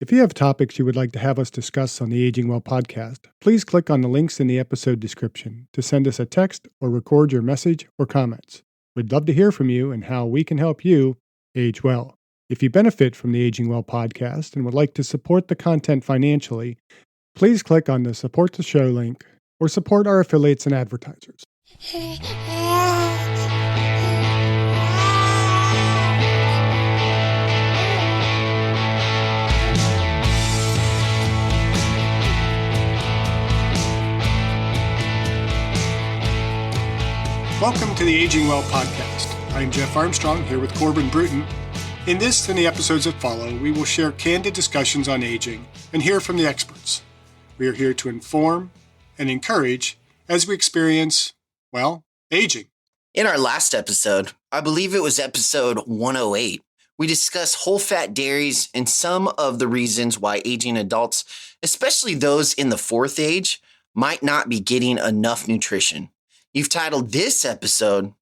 If you have topics you would like to have us discuss on the Aging Well podcast, please click on the links in the episode description to send us a text or record your message or comments. We'd love to hear from you and how we can help you age well. If you benefit from the Aging Well podcast and would like to support the content financially, please click on the Support the Show link or support our affiliates and advertisers. Welcome to the Aging Well podcast. I'm Jeff Armstrong here with Corbin Bruton. In this and the episodes that follow, we will share candid discussions on aging and hear from the experts. We are here to inform and encourage as we experience, aging. In our last episode, I believe it was episode 108, we discussed whole fat dairies and some of the reasons why aging adults, especially those in the fourth age, might not be getting enough nutrition. You've titled this episode,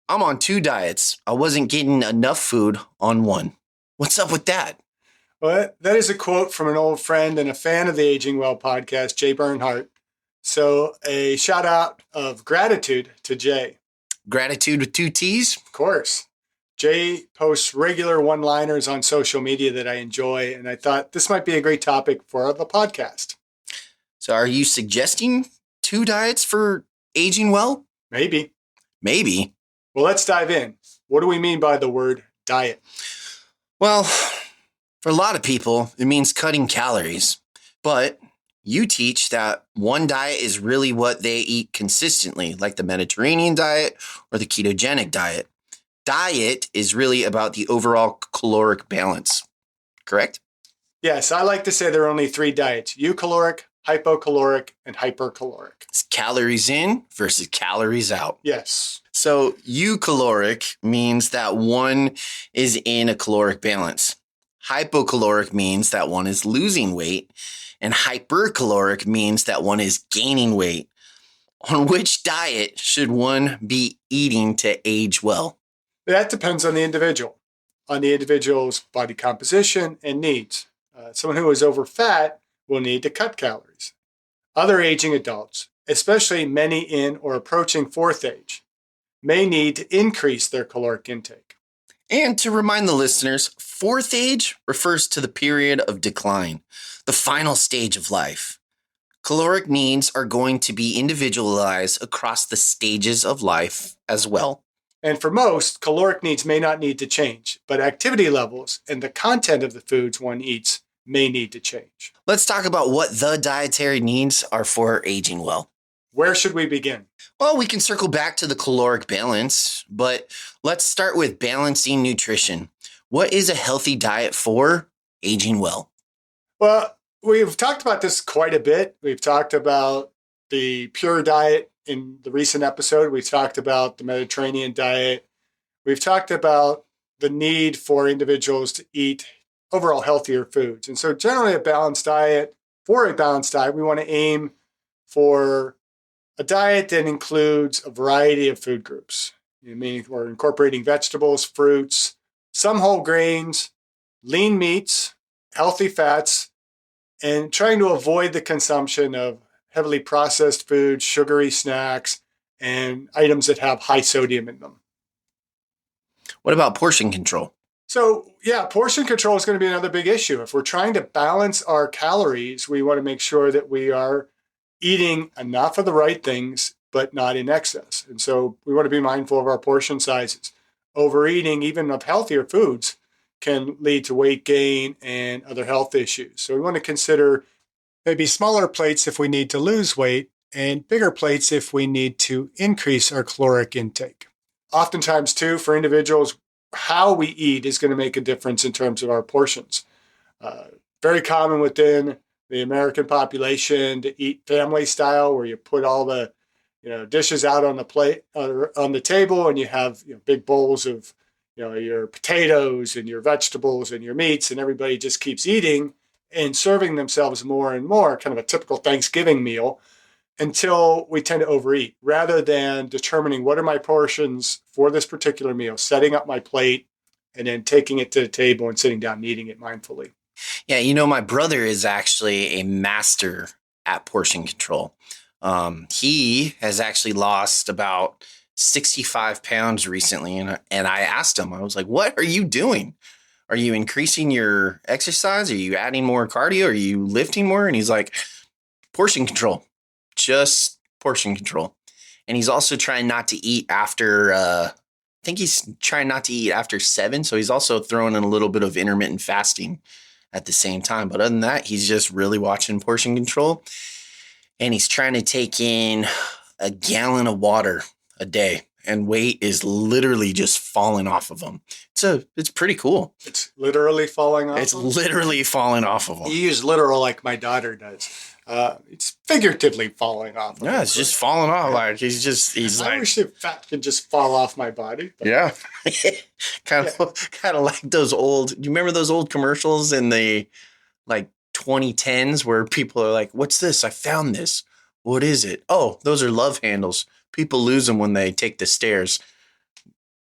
I'm on 2 diets. I wasn't getting enough food on one. What's up with that? Well, that is a quote from an old friend and a fan of the Aging Well podcast, Jay Bernhardt. So a shout out of gratitude to Jay. Gratitude with 2 T's? Of course. Jay posts regular one-liners on social media that I enjoy, and I thought this might be a great topic for the podcast. So are you suggesting 2 diets for aging well? Maybe. Well, let's dive in. What do we mean by the word diet? Well, for a lot of people, it means cutting calories. But you teach that one diet is really what they eat consistently, like the Mediterranean diet or the ketogenic diet. Diet is really about the overall caloric balance, correct? Yes, I like to say there are only 3 diets: eucaloric, hypocaloric, and hypercaloric. It's calories in versus calories out. Yes. So eucaloric means that one is in a caloric balance. Hypocaloric means that one is losing weight. And hypercaloric means that one is gaining weight. On which diet should one be eating to age well? That depends on the individual's body composition and needs. Someone who is over fat will need to cut calories. Other aging adults, especially many in or approaching fourth age, may need to increase their caloric intake. And to remind the listeners, fourth age refers to the period of decline, the final stage of life. Caloric needs are going to be individualized across the stages of life as well. And for most, caloric needs may not need to change, but activity levels and the content of the foods one eats may need to change. Let's talk about what the dietary needs are for aging well. Where should we begin? Well, we can circle back to the caloric balance, but let's start with balancing nutrition. What is a healthy diet for aging well? Well, we've talked about this quite a bit. We've talked about the pure diet in the recent episode. We've talked about the Mediterranean diet. We've talked about the need for individuals to eat overall healthier foods. And so generally for a balanced diet, we want to aim for a diet that includes a variety of food groups. Meaning we're incorporating vegetables, fruits, some whole grains, lean meats, healthy fats, and trying to avoid the consumption of heavily processed foods, sugary snacks, and items that have high sodium in them. What about portion control? So, portion control is going to be another big issue. If we're trying to balance our calories, we want to make sure that we are eating enough of the right things, but not in excess. And so we want to be mindful of our portion sizes. Overeating, even of healthier foods, can lead to weight gain and other health issues. So we want to consider maybe smaller plates if we need to lose weight and bigger plates if we need to increase our caloric intake. Oftentimes, too, for individuals, how we eat is going to make a difference in terms of our portions. Very common within the American population to eat family style, where you put all the dishes out on the plate or on the table, and you have big bowls of your potatoes and your vegetables and your meats, and everybody just keeps eating and serving themselves more and more, kind of a typical Thanksgiving meal, until we tend to overeat, rather than determining what are my portions for this particular meal, setting up my plate, and then taking it to the table and sitting down and eating it mindfully. Yeah, my brother is actually a master at portion control. He has actually lost about 65 pounds recently. And I asked him, I was like, what are you doing? Are you increasing your exercise? Are you adding more cardio? Are you lifting more? And he's like, portion control, just portion control. And he's also trying not to eat after, I think he's trying not to eat after 7. So he's also throwing in a little bit of intermittent fasting at the same time. But other than that, he's just really watching portion control. And he's trying to take in a gallon of water a day. And weight is literally just falling off of him. It's pretty cool. It's literally falling off. It's literally falling off of him. You use literal like my daughter does. It's figuratively falling off. Yeah, it's just falling off. Like he's I like, wish that fat could just fall off my body. Yeah, kind of like those old. Do you remember those old commercials in the like 2010s where people are like, "What's this? I found this. What is it? Oh, those are love handles. People lose them when they take the stairs."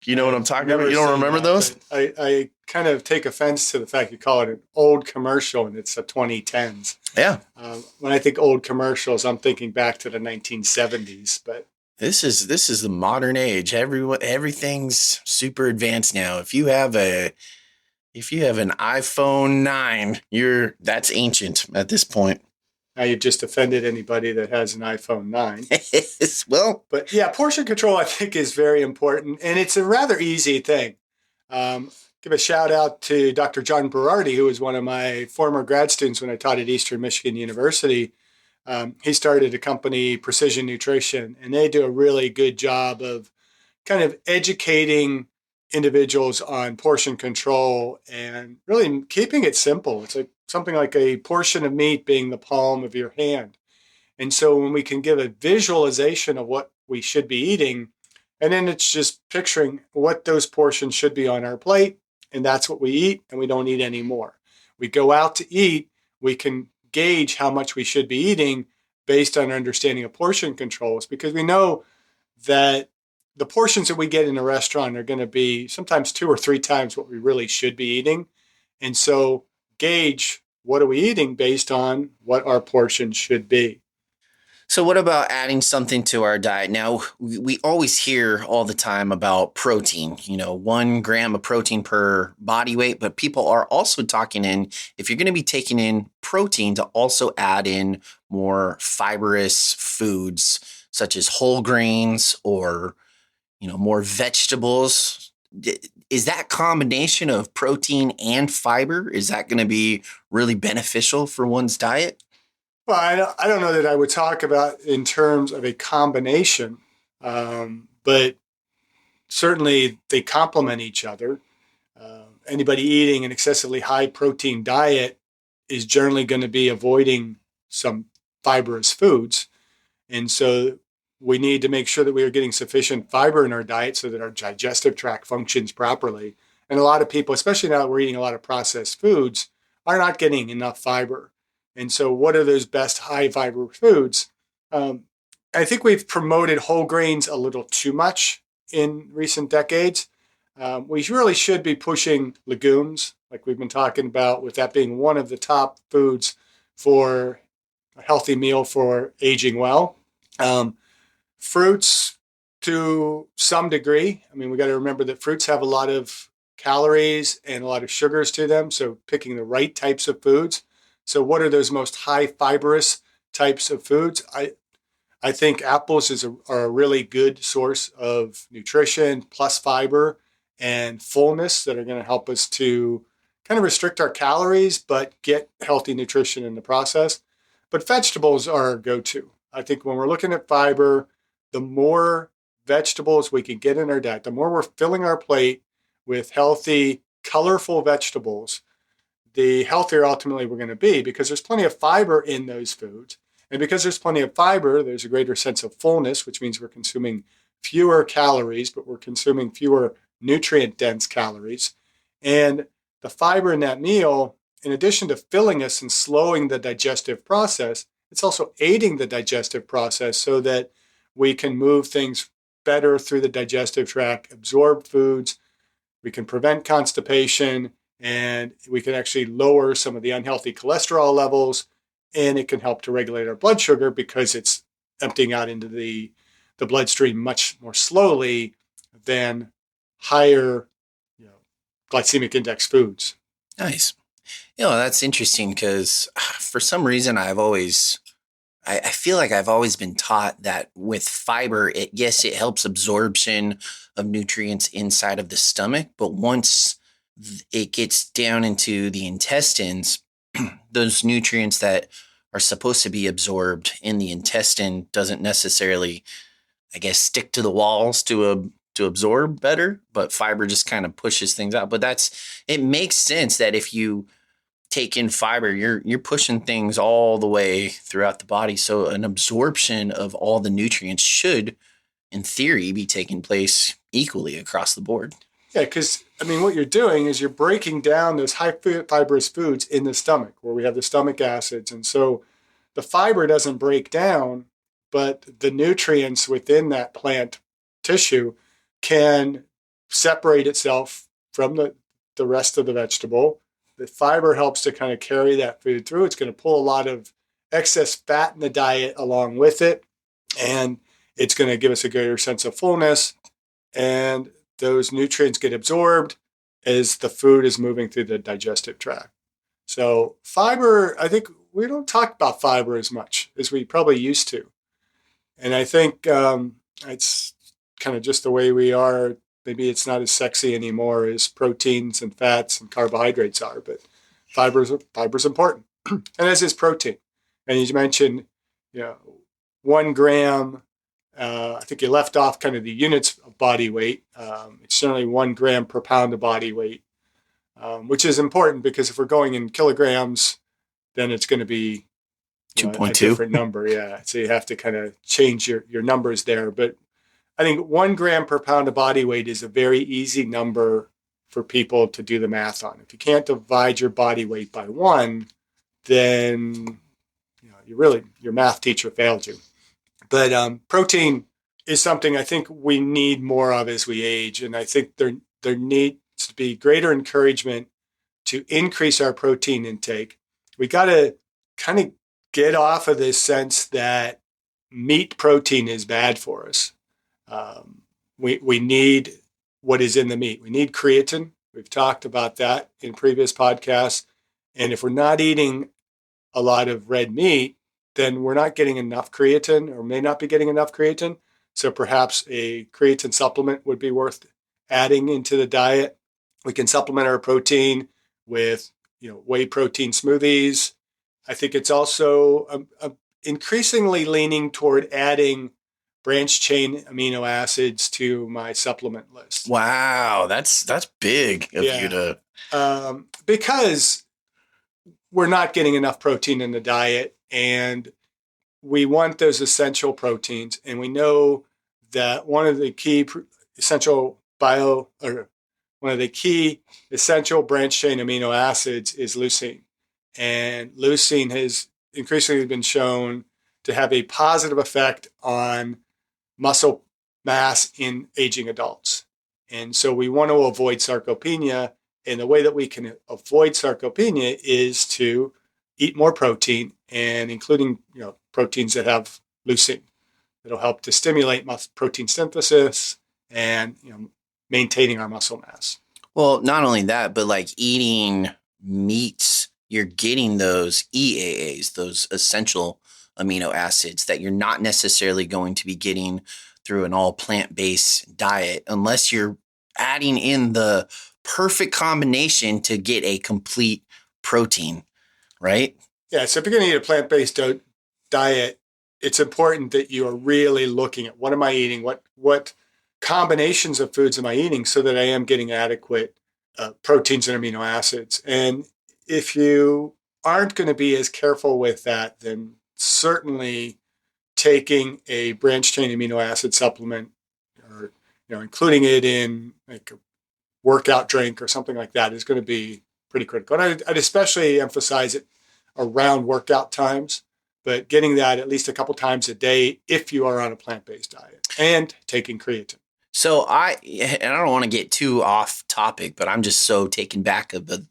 You know what I'm talking about? You don't remember those? I kind of take offense to the fact you call it an old commercial and it's a 2010s. Yeah. When I think old commercials, I'm thinking back to the 1970s. But this is the modern age. Everything's super advanced now. If you have an iPhone 9, that's ancient at this point. Now you've just offended anybody that has an iPhone 9. Well, but yeah, portion control I think is very important, and it's a rather easy thing. Give a shout out to Dr. John Berardi, who was one of my former grad students when I taught at Eastern Michigan University. He started a company, Precision Nutrition, and they do a really good job of kind of educating individuals on portion control and really keeping it simple. It's like something like a portion of meat being the palm of your hand. And so when we can give a visualization of what we should be eating, and then it's just picturing what those portions should be on our plate, and that's what we eat, and we don't eat any more. We go out to eat, we can gauge how much we should be eating based on our understanding of portion controls, because we know that the portions that we get in a restaurant are going to be sometimes 2 or 3 times what we really should be eating. And so gauge what are we eating based on what our portion should be. So what about adding something to our diet? Now, we always hear all the time about protein, 1 gram of protein per body weight, but people are also talking if you're going to be taking in protein, to also add in more fibrous foods such as whole grains or, more vegetables. Is that combination of protein and fiber, is that going to be really beneficial for one's diet? Well, I don't know that I would talk about in terms of a combination, but certainly they complement each other. Anybody eating an excessively high protein diet is generally going to be avoiding some fibrous foods. And so we need to make sure that we are getting sufficient fiber in our diet so that our digestive tract functions properly. And a lot of people, especially now that we're eating a lot of processed foods, are not getting enough fiber. And so what are those best high fiber foods? I think we've promoted whole grains a little too much in recent decades. We really should be pushing legumes, like we've been talking about, with that being one of the top foods for a healthy meal for aging well. Fruits to some degree. I mean, we got to remember that fruits have a lot of calories and a lot of sugars to them. So picking the right types of foods. So what are those most high fibrous types of foods? I think apples are a really good source of nutrition plus fiber and fullness that are going to help us to kind of restrict our calories, but get healthy nutrition in the process. But vegetables are our go-to. I think when we're looking at fiber, the more vegetables we can get in our diet, the more we're filling our plate with healthy, colorful vegetables, the healthier ultimately we're going to be, because there's plenty of fiber in those foods. And because there's plenty of fiber, there's a greater sense of fullness, which means we're consuming fewer calories, but we're consuming fewer nutrient-dense calories. And the fiber in that meal, in addition to filling us and slowing the digestive process, it's also aiding the digestive process so that we can move things better through the digestive tract, absorb foods, we can prevent constipation, and we can actually lower some of the unhealthy cholesterol levels, and it can help to regulate our blood sugar because it's emptying out into the bloodstream much more slowly than higher, glycemic index foods. Nice. That's interesting because for some reason I feel like I've always been taught that with fiber, yes, it helps absorption of nutrients inside of the stomach, but once it gets down into the intestines, those nutrients that are supposed to be absorbed in the intestine doesn't necessarily, I guess, stick to the walls to absorb better, but fiber just kind of pushes things out. But it makes sense that if you take in fiber, you're pushing things all the way throughout the body. So an absorption of all the nutrients should, in theory, be taking place equally across the board. Yeah, because what you're doing is you're breaking down those high fibrous foods in the stomach where we have the stomach acids. And so the fiber doesn't break down, but the nutrients within that plant tissue can separate itself from the rest of the vegetable. The fiber helps to kind of carry that food through. It's going to pull a lot of excess fat in the diet along with it, and it's going to give us a greater sense of fullness. And those nutrients get absorbed as the food is moving through the digestive tract. So fiber, I think we don't talk about fiber as much as we probably used to. And I think it's kind of just the way we are. Maybe it's not as sexy anymore as proteins and fats and carbohydrates are, but fiber's important, and as is protein. And you mentioned, 1 gram. I think you left off kind of the units of body weight. It's generally 1 gram per pound of body weight, which is important because if we're going in kilograms, then it's going to be 2.2. a different number. Yeah, so you have to kind of change your numbers there, but I think 1 gram per pound of body weight is a very easy number for people to do the math on. If you can't divide your body weight by 1, then your math teacher failed you. But protein is something I think we need more of as we age, and I think there needs to be greater encouragement to increase our protein intake. We got to kind of get off of this sense that meat protein is bad for us. We need what is in the meat. We need creatine. We've talked about that in previous podcasts. And if we're not eating a lot of red meat, then we're not getting enough creatine or may not be getting enough creatine. So perhaps a creatine supplement would be worth adding into the diet. We can supplement our protein with, whey protein smoothies. I think it's also increasingly leaning toward adding branched chain amino acids to my supplement list. Wow, that's big of you to. Because we're not getting enough protein in the diet, and we want those essential proteins. And we know that one of the key essential branched chain amino acids is leucine, and leucine has increasingly been shown to have a positive effect on muscle mass in aging adults. And so we want to avoid sarcopenia. And the way that we can avoid sarcopenia is to eat more protein, and including proteins that have leucine. It'll help to stimulate protein synthesis and maintaining our muscle mass. Well, not only that, but like eating meats, you're getting those EAAs, those essential amino acids that you're not necessarily going to be getting through an all plant-based diet unless you're adding in the perfect combination to get a complete protein, right? Yeah, so if you're going to eat a plant-based diet, it's important that you are really looking at what am I eating, what combinations of foods am I eating so that I am getting adequate proteins and amino acids. And if you aren't going to be as careful with that, then certainly taking a branched chain amino acid supplement or including it in like a workout drink or something like that is going to be pretty critical. And I'd especially emphasize it around workout times, but getting that at least a couple times a day if you are on a plant-based diet and taking creatine. So and I don't want to get too off topic, but I'm just so taken back of the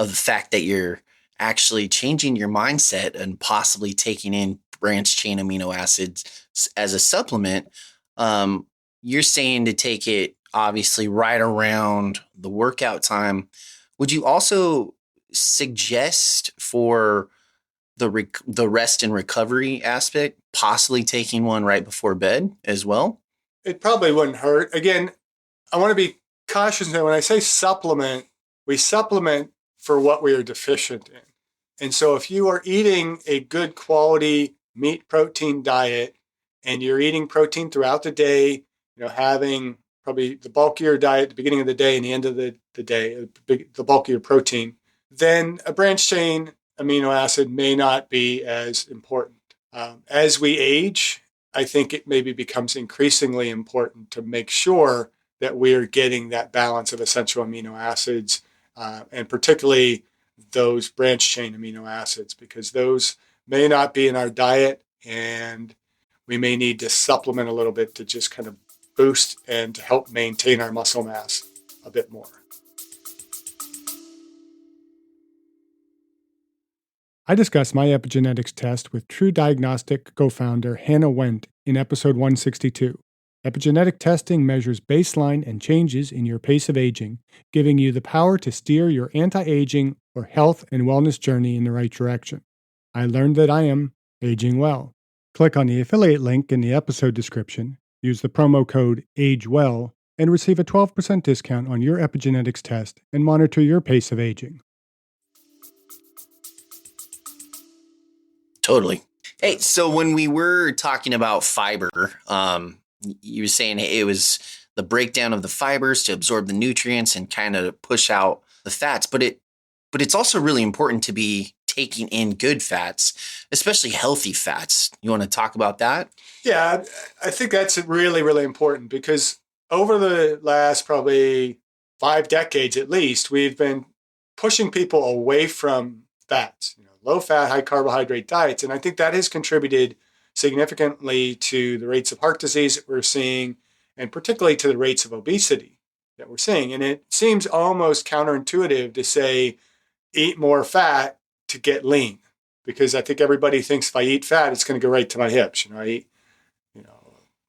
fact that you're actually changing your mindset and possibly taking in branched chain amino acids as a supplement. Um, you're saying to take it obviously right around the workout time. Would you also suggest for the rest and recovery aspect, possibly taking one right before bed as well? It probably wouldn't hurt. Again, I want to be cautious that when I say supplement, we supplement for what we are deficient in. And so if you are eating a good quality meat protein diet and you're eating protein throughout the day, having probably the bulk of your diet at the beginning of the day and the end of the day, the bulk of your protein, then a branched chain amino acid may not be as important. As we age, I think it maybe becomes increasingly important to make sure that we are getting that balance of essential amino acids, and particularly those branched chain amino acids, because those may not be in our diet, and we may need to supplement a little bit to just kind of boost and to help maintain our muscle mass a bit more. I discussed my epigenetics test with True Diagnostic co-founder Hannah Wendt in episode 162. Epigenetic testing measures baseline and changes in your pace of aging, giving you the power to steer your anti-aging or health and wellness journey in the right direction. I learned that I am aging well. Click on the affiliate link in the episode description, use the promo code AGEWELL, and receive a 12% discount on your epigenetics test and monitor your pace of aging. Totally. Hey, so when we were talking about fiber, you were saying it was the breakdown of the fibers to absorb the nutrients and kind of push out the fats, but it's also really important to be taking in good fats, especially healthy fats. You want to talk about that? Yeah, I think that's really, really important because over the last probably 5 decades at least, we've been pushing people away from fats, low fat, high carbohydrate diets. And I think that has contributed significantly to the rates of heart disease that we're seeing, and particularly to the rates of obesity that we're seeing. And it seems almost counterintuitive to say, eat more fat to get lean, because I think everybody thinks if I eat fat, it's going to go right to my hips. I eat,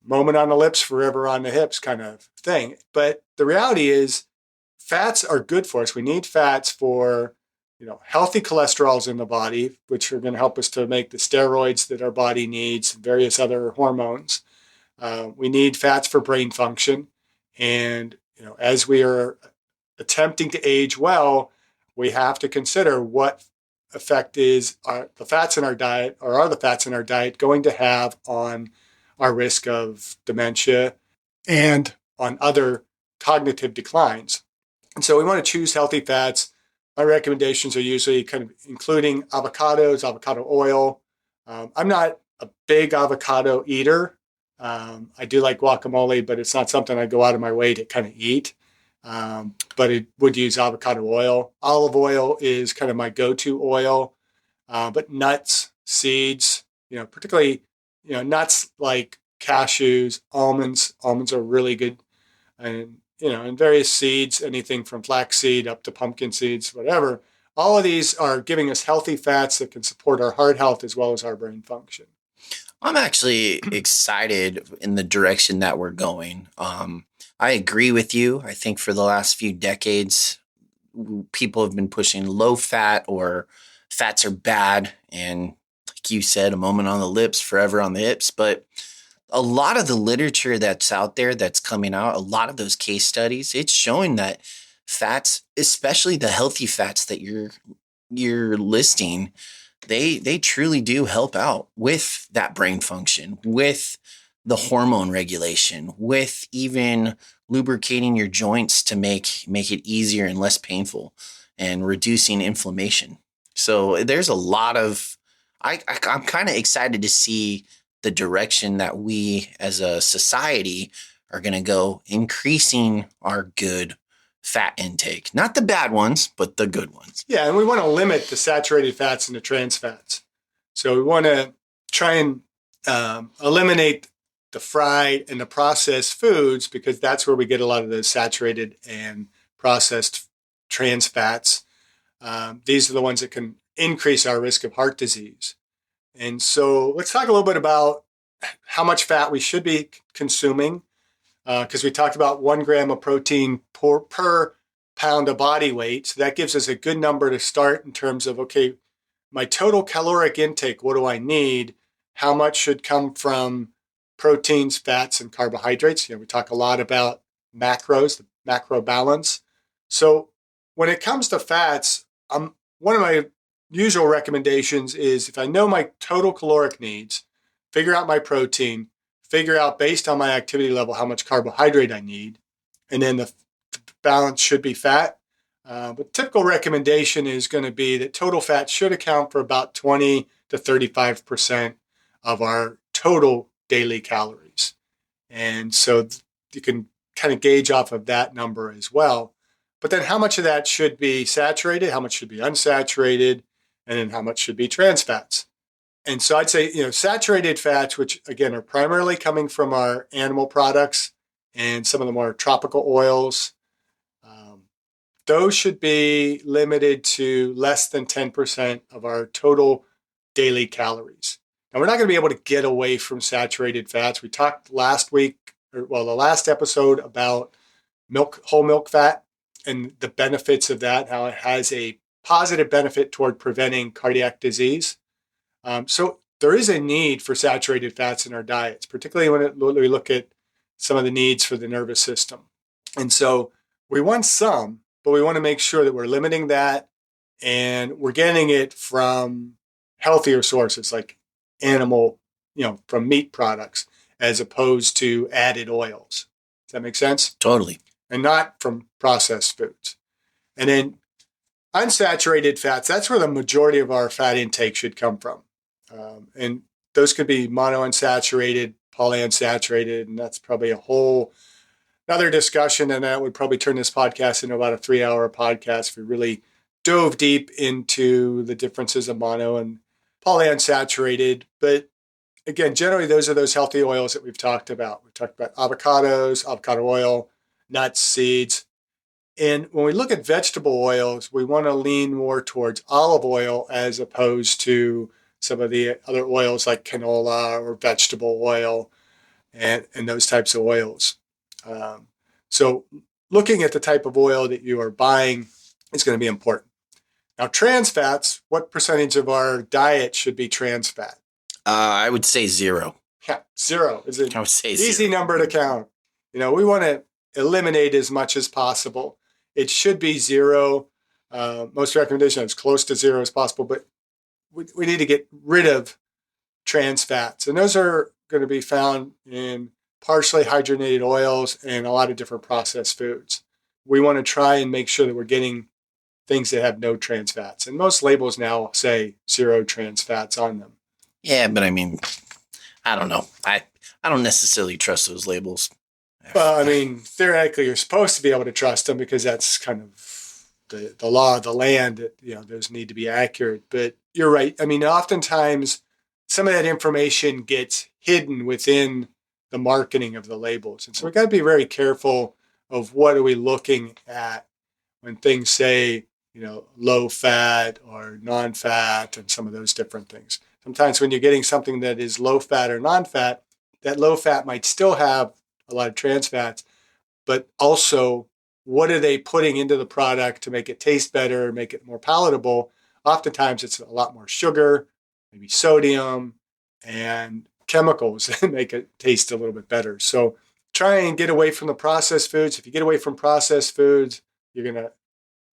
moment on the lips, forever on the hips kind of thing. But the reality is fats are good for us. We need fats for healthy cholesterols in the body, which are going to help us to make the steroids that our body needs, and various other hormones. We need fats for brain function. And, as we are attempting to age well, we have to consider what effect are the fats in our diet, or are the fats in our diet going to have on our risk of dementia and on other cognitive declines. And so we want to choose healthy fats. My recommendations are usually kind of including avocados, avocado oil. I'm not a big avocado eater. I do like guacamole, but it's not something I go out of my way to kind of eat. But it would use avocado oil. Olive oil is kind of my go-to oil. But nuts, seeds, particularly, nuts like cashews, almonds. Almonds are really good. And various seeds, anything from flaxseed up to pumpkin seeds, whatever. All of these are giving us healthy fats that can support our heart health as well as our brain function. I'm actually excited in the direction that we're going. I agree with you. I think for the last few decades, people have been pushing low fat or fats are bad. And like you said, a moment on the lips, forever on the hips. But a lot of the literature that's out there that's coming out, a lot of those case studies, it's showing that fats, especially the healthy fats that you're listing, they truly do help out with that brain function, with the hormone regulation, with even lubricating your joints to make it easier and less painful, and reducing inflammation. So there's a lot of I'm kind of excited to see the direction that we as a society are going to go, increasing our good fat intake. Not the bad ones, but the good ones. Yeah, and we want to limit the saturated fats and the trans fats. So we want to try and eliminate the fried and the processed foods, because that's where we get a lot of those saturated and processed trans fats. These are the ones that can increase our risk of heart disease. And so let's talk a little bit about how much fat we should be consuming, because we talked about 1 gram of protein per pound of body weight. So that gives us a good number to start in terms of, okay, my total caloric intake, what do I need? How much should come from proteins, fats, and carbohydrates? We talk a lot about macros, the macro balance. So when it comes to fats, one of my usual recommendations is, if I know my total caloric needs, figure out my protein, figure out based on my activity level how much carbohydrate I need, and then the balance should be fat. But typical recommendation is going to be that total fat should account for about 20 to 35% of our total daily calories. And so you can kind of gauge off of that number as well. But then how much of that should be saturated, how much should be unsaturated, and then how much should be trans fats? And so I'd say, saturated fats, which again are primarily coming from our animal products and some of the more tropical oils, those should be limited to less than 10% of our total daily calories. Now, we're not going to be able to get away from saturated fats. We talked the last episode about whole milk fat and the benefits of that, how it has a positive benefit toward preventing cardiac disease. So there is a need for saturated fats in our diets, particularly when we look at some of the needs for the nervous system. And so we want some, but we want to make sure that we're limiting that and we're getting it from healthier sources like animal, from meat products, as opposed to added oils. Does that make sense? Totally. And not from processed foods. And then unsaturated fats, that's where the majority of our fat intake should come from. And those could be monounsaturated, polyunsaturated, and that's probably another discussion, and that would probably turn this podcast into about a 3-hour podcast if we really dove deep into the differences of mono and polyunsaturated. But again, generally, those are those healthy oils that we've talked about. We've talked about avocados, avocado oil, nuts, seeds. And when we look at vegetable oils, we want to lean more towards olive oil as opposed to some of the other oils like canola or vegetable oil and those types of oils. So looking at the type of oil that you are buying is going to be important. Now, trans fats, what percentage of our diet should be trans fat? I would say 0. Yeah, 0 is an I would say easy 0. number to count. We want to eliminate as much as possible. It should be 0. Most recommendations are as close to 0 as possible, but we need to get rid of trans fats. And those are going to be found in partially hydrogenated oils and a lot of different processed foods. We want to try and make sure that we're getting things that have no trans fats. And most labels now say 0 trans fats on them. Yeah, but I mean, I don't know. I don't necessarily trust those labels. Well, I mean, theoretically, you're supposed to be able to trust them because that's kind of the law of the land that, those need to be accurate. But you're right. I mean, oftentimes some of that information gets hidden within the marketing of the labels. And so we got to be very careful of what are we looking at when things say, low fat or non-fat and some of those different things. Sometimes when you're getting something that is low fat or non-fat, that low fat might still have a lot of trans fats, but also what are they putting into the product to make it taste better, make it more palatable? Oftentimes it's a lot more sugar, maybe sodium, and chemicals that make it taste a little bit better. So try and get away from the processed foods. If you get away from processed foods, you're going to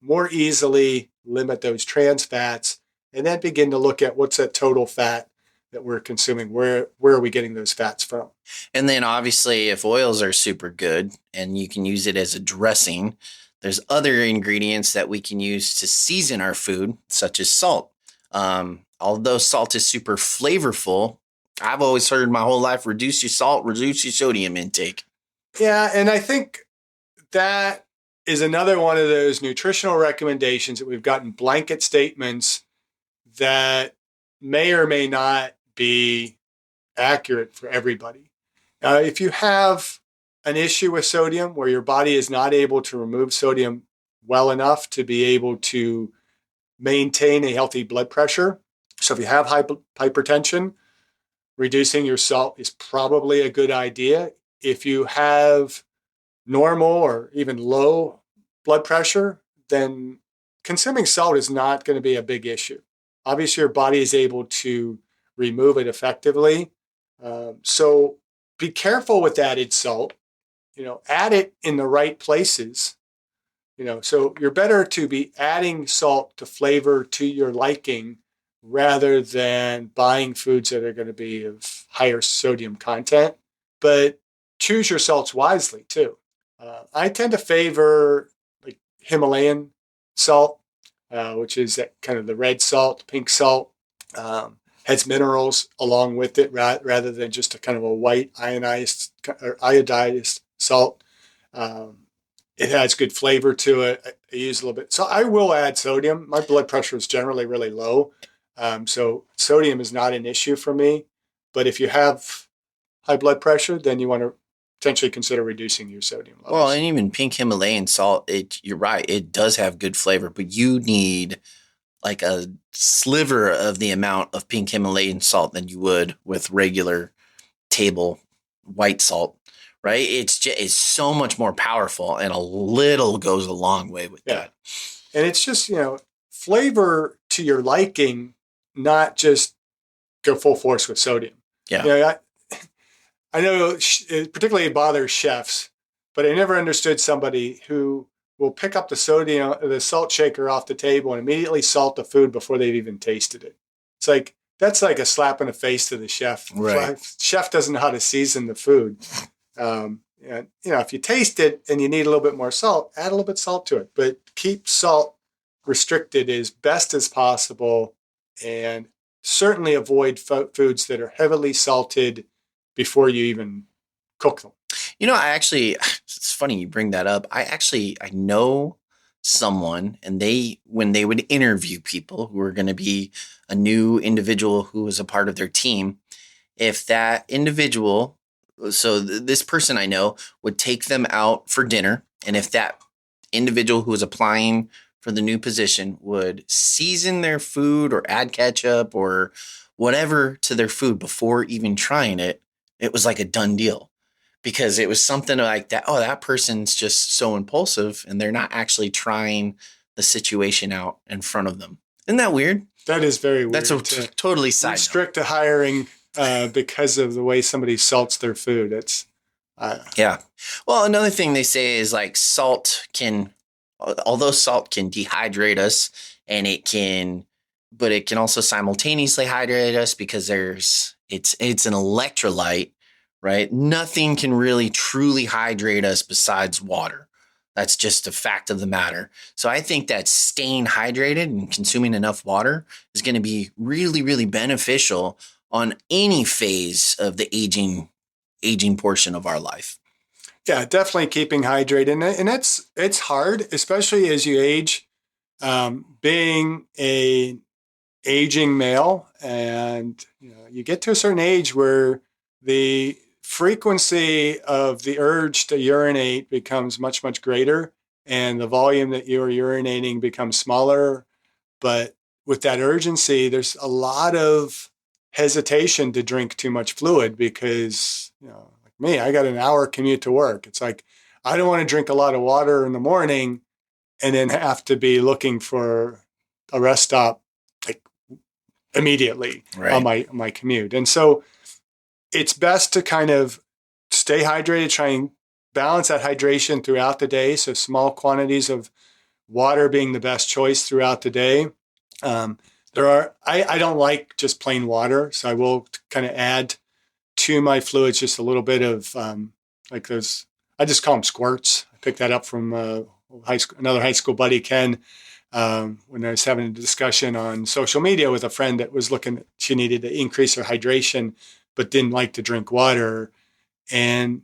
more easily limit those trans fats and then begin to look at what's that total fat that we're consuming. Where are we getting those fats from? And then obviously if oils are super good and you can use it as a dressing, there's other ingredients that we can use to season our food, such as salt. Although salt is super flavorful, I've always heard my whole life, reduce your salt, reduce your sodium intake. Yeah, and I think that is another one of those nutritional recommendations that we've gotten blanket statements that may or may not be accurate for everybody. If you have an issue with sodium where your body is not able to remove sodium well enough to be able to maintain a healthy blood pressure, so if you have hypertension, reducing your salt is probably a good idea. If you have normal or even low blood pressure, then consuming salt is not going to be a big issue. Obviously, your body is able to remove it effectively. So be careful with added salt. Add it in the right places. So you're better to be adding salt to flavor to your liking rather than buying foods that are going to be of higher sodium content. But choose your salts wisely too. I tend to favor like Himalayan salt, which is that kind of the red salt, pink salt, has minerals along with it rather than just a kind of a white ionized or iodized salt. Um, it has good flavor to it. I use a little bit. So I will add sodium. My blood pressure is generally really low. So sodium is not an issue for me. But if you have high blood pressure, then you want to potentially consider reducing your sodium levels. Well, and even pink Himalayan salt, you're right, it does have good flavor, but you need like a sliver of the amount of pink Himalayan salt than you would with regular table white salt, right? It's so much more powerful, and a little goes a long way with that. And it's just, flavor to your liking, not just go full force with sodium. Yeah. I know it particularly bothers chefs, but I never understood somebody who will pick up the salt shaker off the table and immediately salt the food before they've even tasted it. It's like, that's like a slap in the face to the chef. Right. Chef doesn't know how to season the food. If you taste it and you need a little bit more salt, add a little bit of salt to it, but keep salt restricted as best as possible, and certainly avoid foods that are heavily salted before you even cook them. It's funny you bring that up. I know someone, and when they would interview people who were going to be a new individual who was a part of their team, if that individual, this person I know would take them out for dinner, and if that individual who was applying for the new position would season their food or add ketchup or whatever to their food before even trying it, it was like a done deal. Because it was something like that. Oh, that person's just so impulsive and they're not actually trying the situation out in front of them. Isn't that weird? That is very weird. That's totally side strict to hiring because of the way somebody salts their food. It's yeah. Well, another thing they say is like although salt can dehydrate us, and but it can also simultaneously hydrate us because it's an electrolyte. Right? Nothing can really truly hydrate us besides water. That's just a fact of the matter. So I think that staying hydrated and consuming enough water is going to be really, really beneficial on any phase of the aging portion of our life. Yeah, definitely keeping hydrated. And it's hard, especially as you age. Being a aging male, and you get to a certain age where the frequency of the urge to urinate becomes much, much greater, and the volume that you are urinating becomes smaller. But with that urgency, there's a lot of hesitation to drink too much fluid because, like me, I got an hour commute to work. It's like, I don't want to drink a lot of water in the morning and then have to be looking for a rest stop like immediately on my commute. And so it's best to kind of stay hydrated, try and balance that hydration throughout the day. So small quantities of water being the best choice throughout the day. I don't like just plain water, so I will kind of add to my fluids just a little bit of like those. I just call them squirts. I picked that up from another high school buddy, Ken, when I was having a discussion on social media with a friend that was she needed to increase her hydration, but didn't like to drink water. And,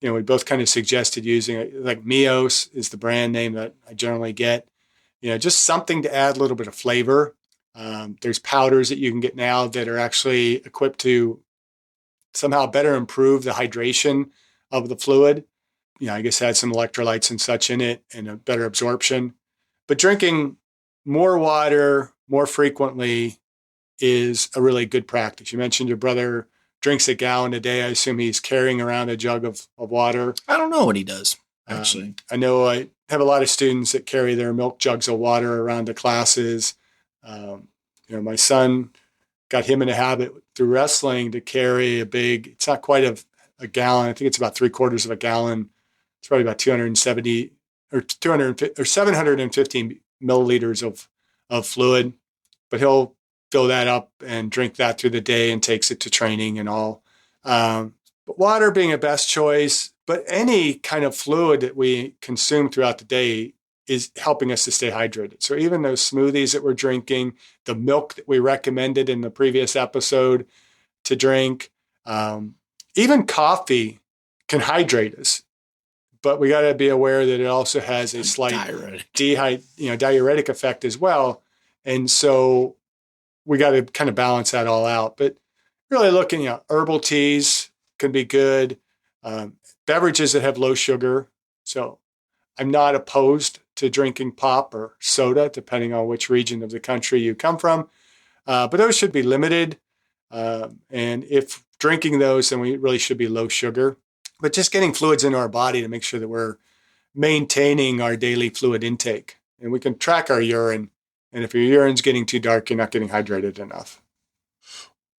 we both kind of suggested using like Mios is the brand name that I generally get, just something to add a little bit of flavor. There's powders that you can get now that are actually equipped to somehow better improve the hydration of the fluid. I guess add some electrolytes and such in it and a better absorption. But drinking more water more frequently is a really good practice. You mentioned your brother drinks a gallon a day. I assume he's carrying around a jug of water. I don't know what he does, actually. I know I have a lot of students that carry their milk jugs of water around to classes. My son got him in a habit through wrestling to carry a big, it's not quite a gallon. I think it's about 3/4 of a gallon. It's probably about 270 or 250 or 715 milliliters of fluid, but he'll fill that up and drink that through the day and takes it to training and all. But water being a best choice, but any kind of fluid that we consume throughout the day is helping us to stay hydrated. So even those smoothies that we're drinking, the milk that we recommended in the previous episode to drink, even coffee can hydrate us. But we got to be aware that it also has a slight diuretic effect as well. And so we got to kind of balance that all out. But really looking at herbal teas can be good. Beverages that have low sugar. So I'm not opposed to drinking pop or soda, depending on which region of the country you come from. But those should be limited. And if drinking those, then we really should be low sugar. But just getting fluids into our body to make sure that we're maintaining our daily fluid intake. And we can track our urine. And if your urine's getting too dark, you're not getting hydrated enough.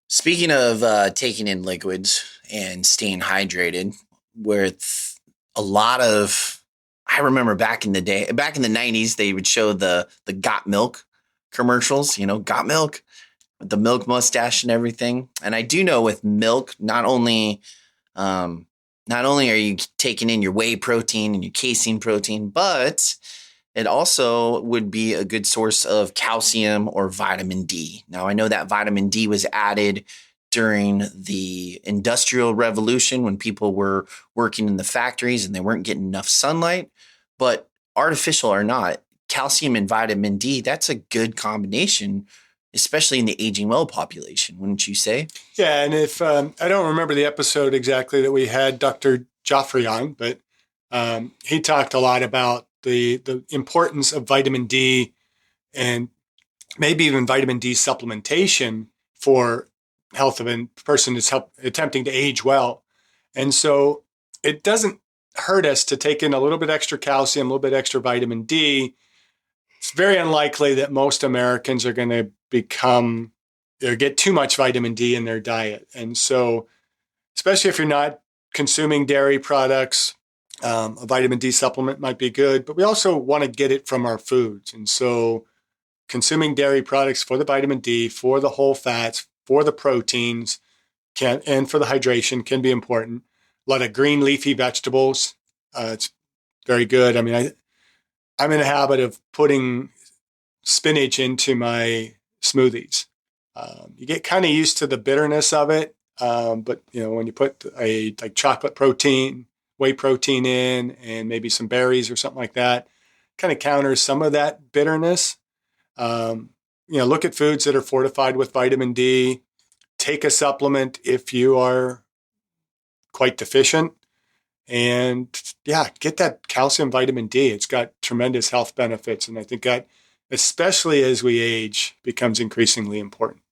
Speaking of taking in liquids and staying hydrated, with a lot of, I remember back in the 90s, they would show the Got Milk commercials, Got Milk, with the milk mustache and everything. And I do know with milk, not only are you taking in your whey protein and your casein protein, but it also would be a good source of calcium or vitamin D. Now, I know that vitamin D was added during the Industrial Revolution when people were working in the factories and they weren't getting enough sunlight. But artificial or not, calcium and vitamin D, that's a good combination, especially in the aging well population, wouldn't you say? Yeah, and if I don't remember the episode exactly that we had Dr. Joffrey on, but he talked a lot about the importance of vitamin D and maybe even vitamin D supplementation for health of a person that's attempting to age well. And so it doesn't hurt us to take in a little bit extra calcium, a little bit extra vitamin D. It's very unlikely that most Americans are going to get too much vitamin D in their diet. And so, especially if you're not consuming dairy products, a vitamin D supplement might be good, but we also want to get it from our foods. And so consuming dairy products for the vitamin D, for the whole fats, for the proteins, and for the hydration can be important. A lot of green leafy vegetables. It's very good. I mean, I'm in a habit of putting spinach into my smoothies. You get kind of used to the bitterness of it, but when you put like chocolate protein, whey protein in, and maybe some berries or something like that, kind of counters some of that bitterness. Look at foods that are fortified with vitamin D. Take a supplement if you are quite deficient. And get that calcium, vitamin D. It's got tremendous health benefits. And I think that, especially as we age, becomes increasingly important.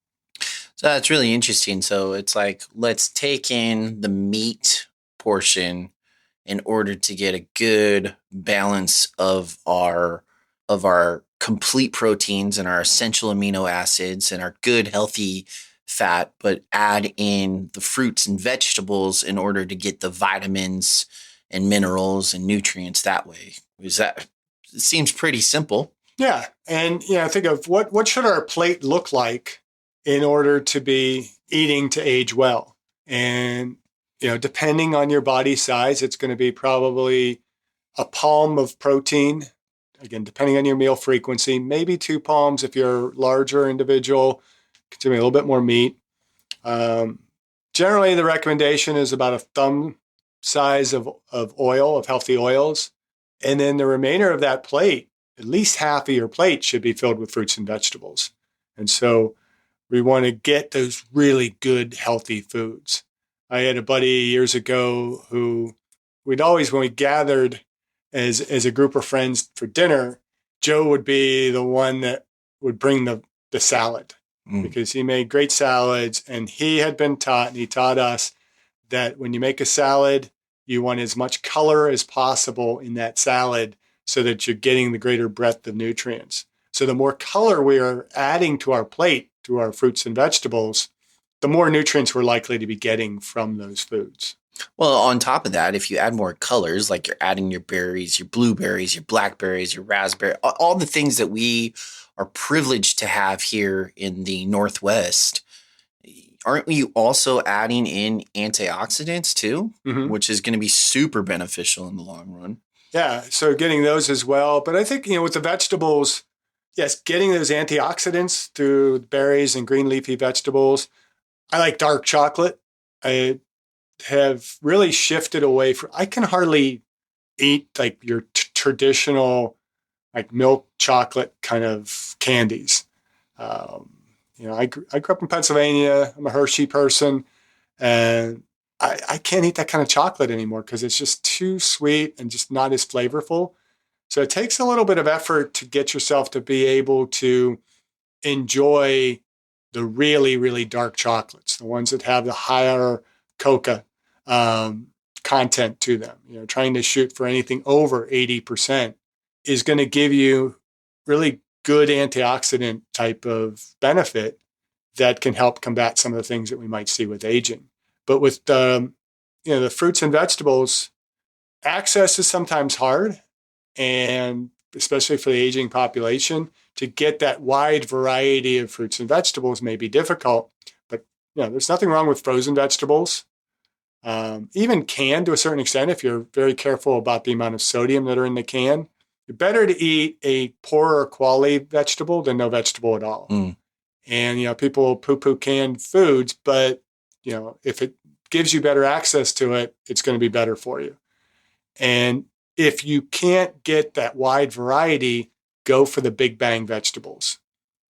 So that's really interesting. So it's like, let's take in the meat portion in order to get a good balance of our complete proteins and our essential amino acids and our good healthy fat, but add in the fruits and vegetables in order to get the vitamins and minerals and nutrients that way. It seems pretty simple. Yeah. And think of what should our plate look like in order to be eating to age well. And depending on your body size, it's going to be probably a palm of protein. Again, depending on your meal frequency, maybe 2 palms if you're a larger individual, consuming a little bit more meat. Generally, the recommendation is about a thumb size of oil, of healthy oils. And then the remainder of that plate, at least half of your plate should be filled with fruits and vegetables. And so we want to get those really good, healthy foods. I had a buddy years ago who we'd always, when we gathered as a group of friends for dinner, Joe would be the one that would bring the salad because he made great salads, and he had been taught, and he taught us that when you make a salad, you want as much color as possible in that salad so that you're getting the greater breadth of nutrients. So the more color we are adding to our plate, to our fruits and vegetables, the more nutrients we're likely to be getting from those foods. Well, on top of that, if you add more colors, like you're adding your berries, your blueberries, your blackberries, your raspberry, all the things that we are privileged to have here in the Northwest, aren't we also adding in antioxidants too, which is going to be super beneficial in the long run? Yeah, so getting those as well. But I think, with the vegetables, yes, getting those antioxidants through berries and green leafy vegetables. I like dark chocolate. I have really shifted away from, I can hardly eat like your traditional like milk chocolate kind of candies. I grew up in Pennsylvania. I'm a Hershey person, and I can't eat that kind of chocolate anymore because it's just too sweet and just not as flavorful. So it takes a little bit of effort to get yourself to be able to enjoy the really, really dark chocolates, the ones that have the higher cocoa content to them. Trying to shoot for anything over 80% is going to give you really good antioxidant type of benefit that can help combat some of the things that we might see with aging. But with the fruits and vegetables, access is sometimes hard, and especially for the aging population, to get that wide variety of fruits and vegetables may be difficult. But there's nothing wrong with frozen vegetables. Even canned to a certain extent, if you're very careful about the amount of sodium that are in the can. It's better to eat a poorer quality vegetable than no vegetable at all. And people poo-poo canned foods, but if it gives you better access to it, it's going to be better for you. And if you can't get that wide variety, go for the big bang vegetables.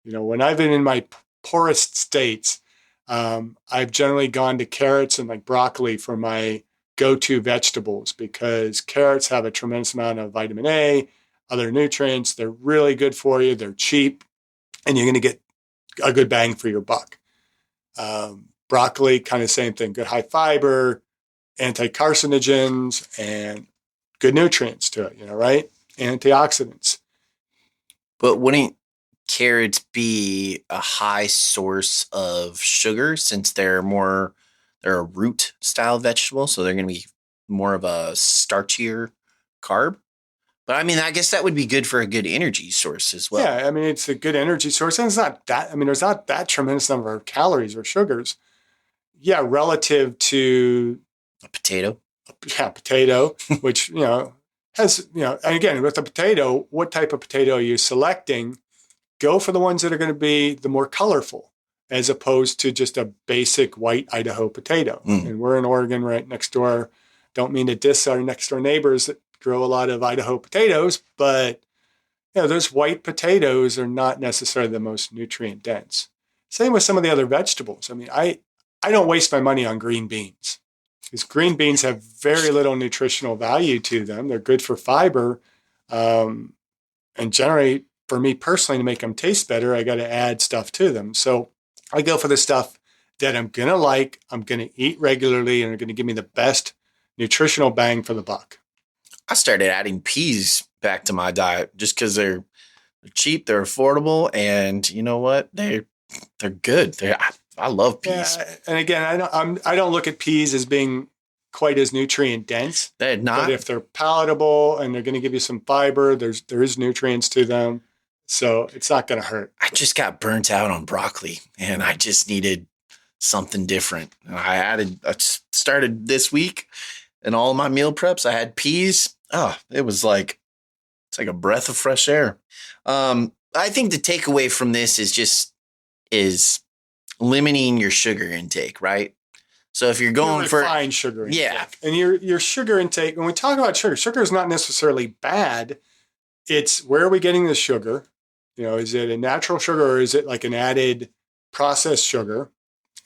When I've been in my poorest states, I've generally gone to carrots and like broccoli for my go-to vegetables because carrots have a tremendous amount of vitamin A, other nutrients. They're really good for you. They're cheap, and you're going to get a good bang for your buck. Broccoli, kind of same thing. Good high fiber, anti-carcinogens, and good nutrients to it, right? Antioxidants. But wouldn't carrots be a high source of sugar since they're a root style vegetable, so they're going to be more of a starchier carb? But I mean, I guess that would be good for a good energy source as well. Yeah, I mean, it's a good energy source. And it's not that, there's not that tremendous number of calories or sugars. Yeah, relative to a potato. Yeah, potato, which, has, and again, with the potato, what type of potato are you selecting? Go for the ones that are going to be the more colorful as opposed to just a basic white Idaho potato. And we're in Oregon right next door. Don't mean to diss our next door neighbors that grow a lot of Idaho potatoes, but those white potatoes are not necessarily the most nutrient dense. Same with some of the other vegetables. I mean, I don't waste my money on green beans because green beans have very little nutritional value to them. They're good for fiber, and generally, for me personally, to make them taste better, I got to add stuff to them. So I go for the stuff that I'm going to like, I'm going to eat regularly, and are going to give me the best nutritional bang for the buck. I started adding peas back to my diet just because they're cheap, they're affordable, and you know what? They're good. I love peas. Yeah, and again, I don't look at peas as being quite as nutrient dense. They're not. But if they're palatable and they're going to give you some fiber, there is nutrients to them, so it's not going to hurt. I just got burnt out on broccoli, and I just needed something different. And I started this week, and all of my meal preps, I had peas. Oh, it's like a breath of fresh air. I think the takeaway from this is limiting your sugar intake, right? So if you're going for refined sugar intake. And your sugar intake, when we talk about sugar is not necessarily bad. It's where are we getting the sugar? Is it a natural sugar or is it like an added processed sugar?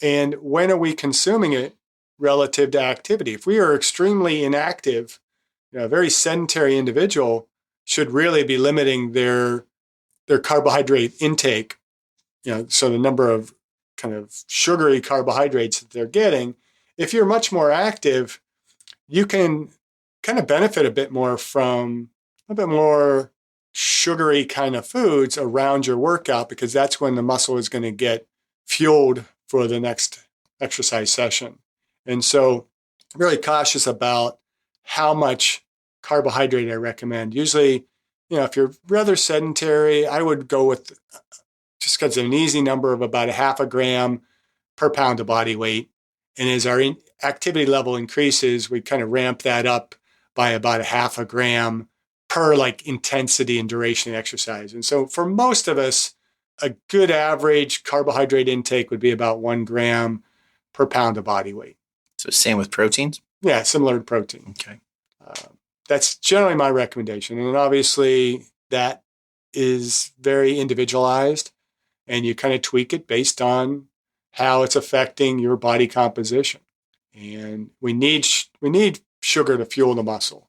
And when are we consuming it relative to activity. If we are extremely inactive, a very sedentary individual should really be limiting their carbohydrate intake. So the number of kind of sugary carbohydrates that they're getting. If you're much more active, you can kind of benefit a bit more from a bit more sugary kind of foods around your workout, because that's when the muscle is going to get fueled for the next exercise session. And so I'm really cautious about how much carbohydrate I recommend. Usually, if you're rather sedentary, I would go with just because an easy number of about a half a gram per pound of body weight. And as our activity level increases, we kind of ramp that up by about a half a gram per intensity and duration of exercise. And so for most of us, a good average carbohydrate intake would be about 1 gram per pound of body weight. So same with proteins? Yeah, similar to protein. Okay. That's generally my recommendation. And obviously that is very individualized, and you kind of tweak it based on how it's affecting your body composition. And we need sugar to fuel the muscle.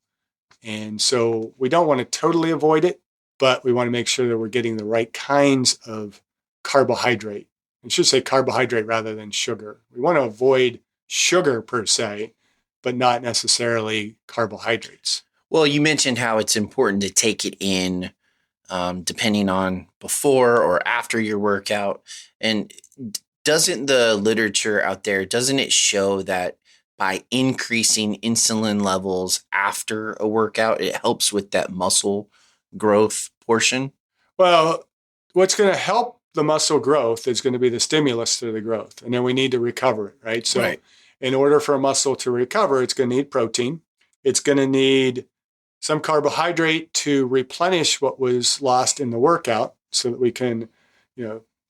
And so we don't want to totally avoid it, but we want to make sure that we're getting the right kinds of carbohydrate. I should say carbohydrate rather than sugar. We want to avoid sugar per se, but not necessarily carbohydrates. Well, you mentioned how it's important to take it in depending on before or after your workout. And doesn't the literature out there, doesn't it show that by increasing insulin levels after a workout, it helps with that muscle growth portion? Well, what's going to help the muscle growth is going to be the stimulus to the growth. And then we need to recover it, right? So right. In order for a muscle to recover, it's going to need protein. It's going to need some carbohydrate to replenish what was lost in the workout so that we can,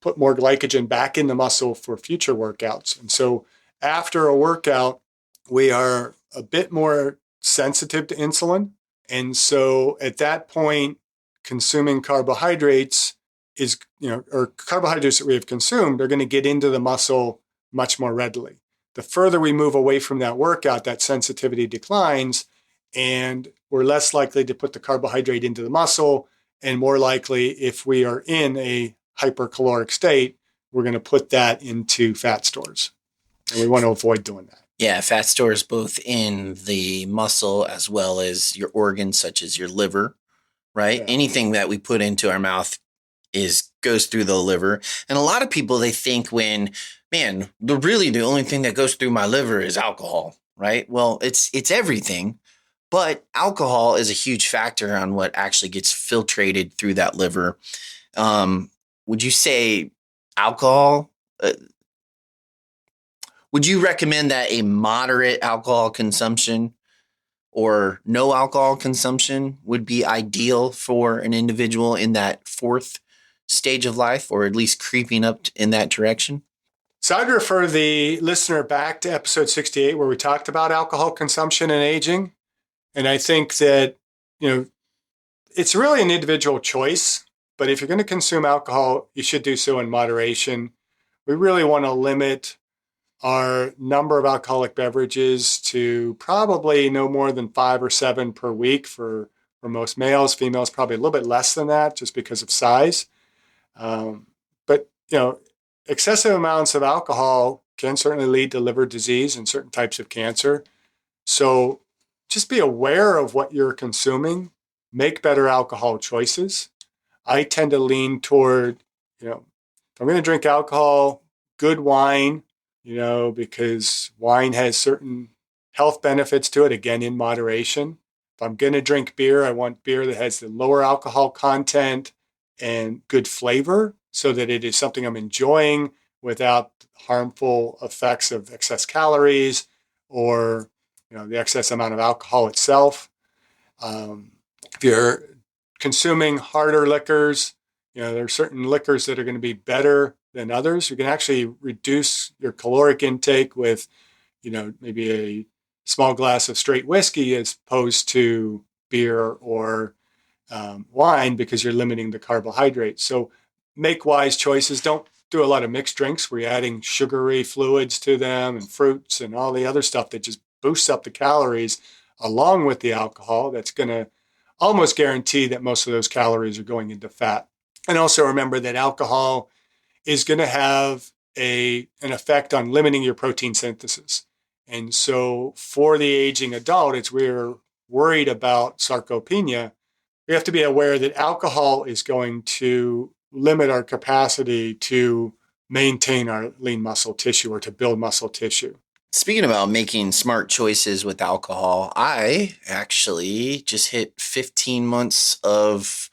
put more glycogen back in the muscle for future workouts. And so after a workout, we are a bit more sensitive to insulin. And so at that point, consuming carbohydrates or carbohydrates that we have consumed are going to get into the muscle much more readily. The further we move away from that workout, that sensitivity declines, and we're less likely to put the carbohydrate into the muscle, and more likely, if we are in a hypercaloric state, we're going to put that into fat stores. And we want to avoid doing that. Yeah, fat stores both in the muscle as well as your organs, such as your liver, right? Yeah. Anything that we put into our mouth goes through the liver. And a lot of people, they think the only thing that goes through my liver is alcohol, right? Well, it's everything, but alcohol is a huge factor on what actually gets filtrated through that liver. Would you say alcohol? Would you recommend that a moderate alcohol consumption or no alcohol consumption would be ideal for an individual in that fourth stage of life, or at least creeping up in that direction? So I'd refer the listener back to episode 68, where we talked about alcohol consumption and aging. And I think that, it's really an individual choice, but if you're going to consume alcohol, you should do so in moderation. We really want to limit our number of alcoholic beverages to probably no more than 5 or 7 per week for most males. Females, probably a little bit less than that just because of size. But, excessive amounts of alcohol can certainly lead to liver disease and certain types of cancer. So just be aware of what you're consuming. Make better alcohol choices. I tend to lean toward, if I'm going to drink alcohol, good wine, because wine has certain health benefits to it, again, in moderation. If I'm going to drink beer, I want beer that has the lower alcohol content and good flavor so that it is something I'm enjoying without harmful effects of excess calories or, the excess amount of alcohol itself. If you're consuming harder liquors, there are certain liquors that are going to be better than others. You can actually reduce your caloric intake with, maybe a small glass of straight whiskey as opposed to beer or wine, because you're limiting the carbohydrates. So make wise choices. Don't do a lot of mixed drinks where you're adding sugary fluids to them and fruits and all the other stuff that just boosts up the calories along with the alcohol, that's going to almost guarantee that most of those calories are going into fat. And also remember that alcohol is going to have an effect on limiting your protein synthesis. And so for the aging adult, it's we're worried about sarcopenia, we have to be aware that alcohol is going to limit our capacity to maintain our lean muscle tissue or to build muscle tissue. Speaking about making smart choices with alcohol, I actually just hit 15 months of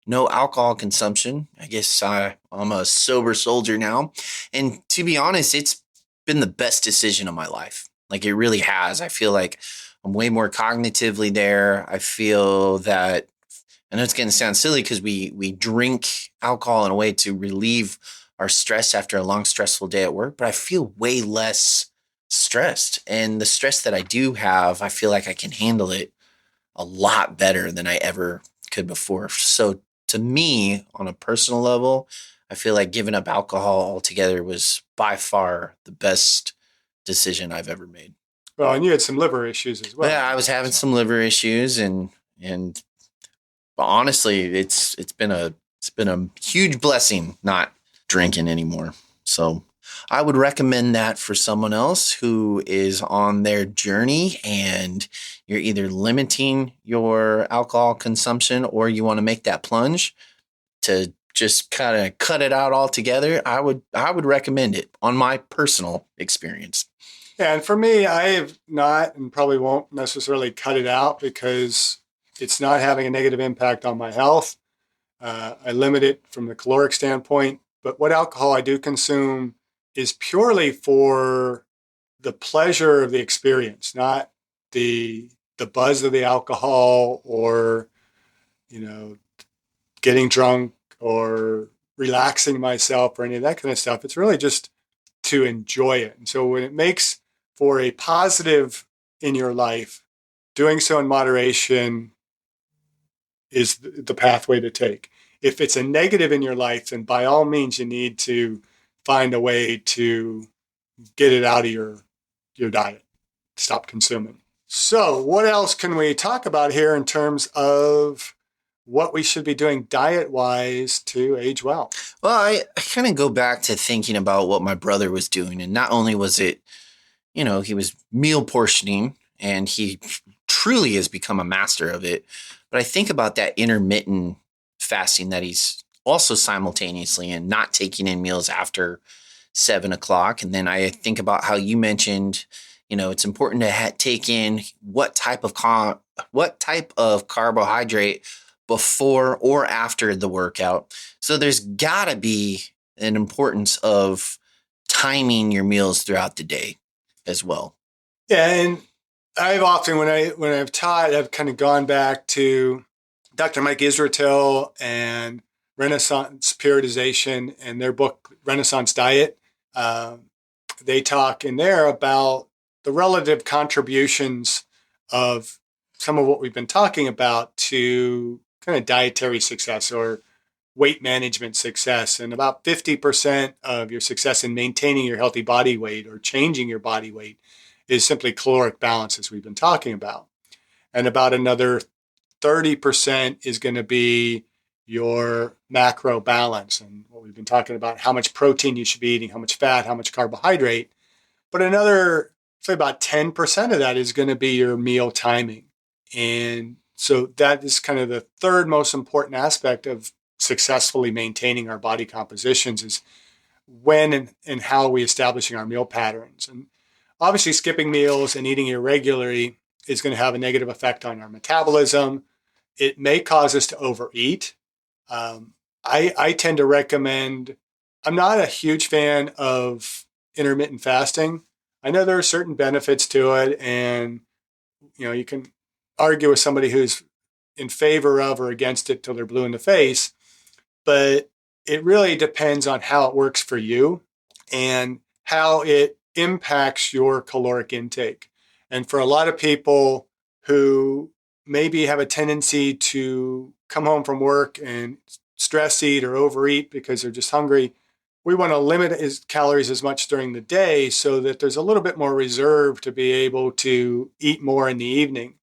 no alcohol consumption. I guess I'm a sober soldier now. And to be honest, it's been the best decision of my life. Like it really has. I feel like I'm way more cognitively there. I feel that I know it's going to sound silly because we drink alcohol in a way to relieve our stress after a long, stressful day at work, but I feel way less stressed. And the stress that I do have, I feel like I can handle it a lot better than I ever could before. So to me, on a personal level, I feel like giving up alcohol altogether was by far the best decision I've ever made. Well, and you had some liver issues as well. Yeah, I was having some liver issues and but honestly, it's been a huge blessing not drinking anymore. So I would recommend that for someone else who is on their journey and you're either limiting your alcohol consumption or you want to make that plunge to just kind of cut it out altogether. I would recommend it on my personal experience. Yeah, and for me, I have not and probably won't necessarily cut it out because it's not having a negative impact on my health. I limit it from the caloric standpoint, but what alcohol I do consume is purely for the pleasure of the experience, not the buzz of the alcohol or getting drunk or relaxing myself or any of that kind of stuff. It's really just to enjoy it. And so when it makes for a positive in your life, doing so in moderation is the pathway to take. If it's a negative in your life, then by all means, you need to find a way to get it out of your diet, stop consuming. So what else can we talk about here in terms of what we should be doing diet-wise to age well? Well, I kind of go back to thinking about what my brother was doing. And not only was it, he was meal portioning and he truly has become a master of it. But I think about that intermittent fasting that he's also simultaneously and not taking in meals after 7 o'clock. And then I think about how you mentioned, it's important to take in what type of carbohydrate before or after the workout. So there's got to be an importance of timing your meals throughout the day as well. Yeah, and I've often, when I've taught, I've kind of gone back to Dr. Mike Israetel and Renaissance Periodization and their book, Renaissance Diet. They talk in there about the relative contributions of some of what we've been talking about to kind of dietary success or weight management success. And about 50% of your success in maintaining your healthy body weight or changing your body weight is simply caloric balance, as we've been talking about. And about another 30% is going to be your macro balance. And what we've been talking about, how much protein you should be eating, how much fat, how much carbohydrate. But another, say about 10% of that is going to be your meal timing. And so that is kind of the third most important aspect of successfully maintaining our body compositions is when and how we establishing our meal patterns. And obviously skipping meals and eating irregularly is going to have a negative effect on our metabolism. It may cause us to overeat. I tend to recommend, I'm not a huge fan of intermittent fasting. I know there are certain benefits to it, and you can argue with somebody who's in favor of or against it till they're blue in the face, but it really depends on how it works for you and how it impacts your caloric intake. And for a lot of people who maybe have a tendency to come home from work and stress eat or overeat because they're just hungry, we want to limit his calories as much during the day so that there's a little bit more reserve to be able to eat more in the evening.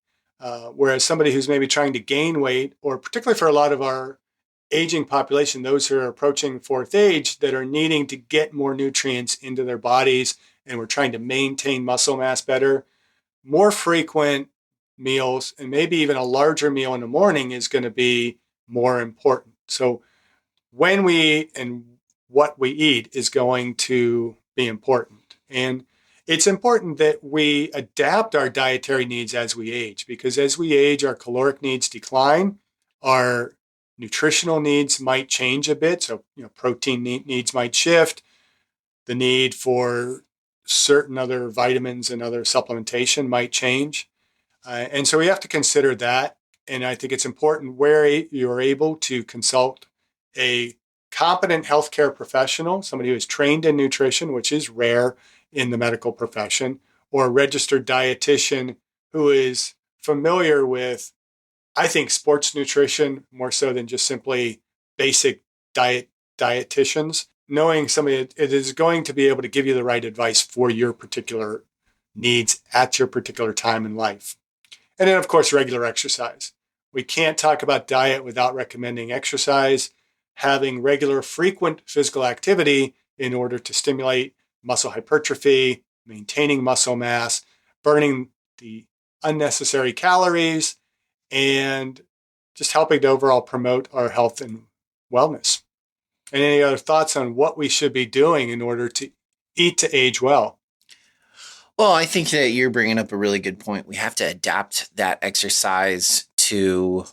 Whereas somebody who's maybe trying to gain weight, or particularly for a lot of our aging population, those who are approaching fourth age that are needing to get more nutrients into their bodies, and we're trying to maintain muscle mass better, more frequent meals and maybe even a larger meal in the morning is going to be more important. So when we eat and what we eat is going to be important. And it's important that we adapt our dietary needs as we age, because as we age, our caloric needs decline, our nutritional needs might change a bit. So, protein needs might shift, the need for certain other vitamins and other supplementation might change. And so we have to consider that. And I think it's important where you're able to consult a competent healthcare professional, somebody who is trained in nutrition, which is rare in the medical profession, or a registered dietitian who is familiar with, I think, sports nutrition more so than just simply basic dietitians. Knowing somebody it is going to be able to give you the right advice for your particular needs at your particular time in life. And then, of course, regular exercise. We can't talk about diet without recommending exercise, having regular, frequent physical activity in order to stimulate muscle hypertrophy, maintaining muscle mass, burning the unnecessary calories, and just helping to overall promote our health and wellness. And any other thoughts on what we should be doing in order to eat to age well? Well, I think that you're bringing up a really good point. We have to adapt that exercise to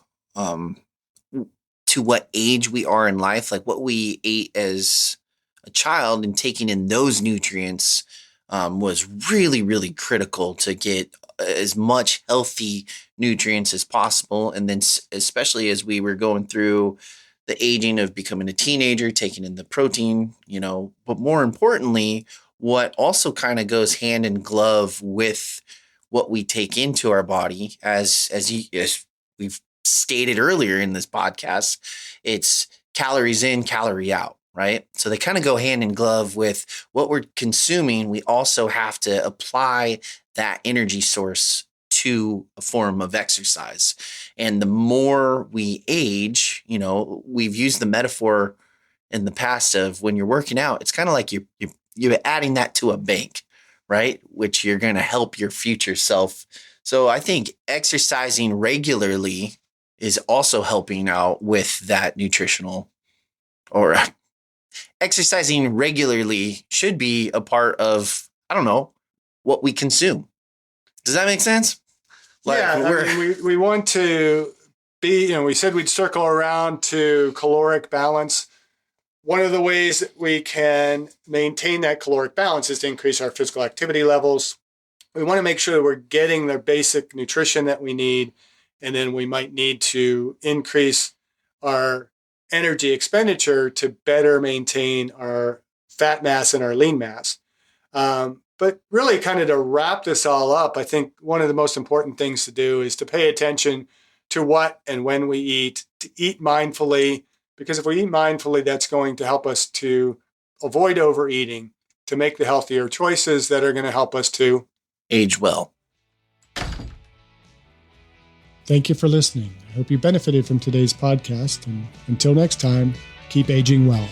what age we are in life, like what we ate as a child, and taking in those nutrients was really, really critical to get as much healthy nutrients as possible. And then especially as we were going through the aging of becoming a teenager, taking in the protein, but more importantly, what also kind of goes hand in glove with what we take into our body, as we've stated earlier in this podcast, it's calories in, calorie out, right? So they kind of go hand in glove with what we're consuming. We also have to apply that energy source to a form of exercise. And the more we age, we've used the metaphor in the past of when you're working out, it's kind of like you're adding that to a bank, right? Which you're going to help your future self. So I think exercising regularly is also helping out with that nutritional, or exercising regularly should be a part of, what we consume. Does that make sense? We want to be, we said we'd circle around to caloric balance. One of the ways that we can maintain that caloric balance is to increase our physical activity levels. We want to make sure that we're getting the basic nutrition that we need, and then we might need to increase our energy expenditure to better maintain our fat mass and our lean mass. But really, kind of to wrap this all up, I think one of the most important things to do is to pay attention to what and when we eat, to eat mindfully, because if we eat mindfully, that's going to help us to avoid overeating, to make the healthier choices that are going to help us to age well. Thank you for listening. I hope you benefited from today's podcast. And until next time, keep aging well.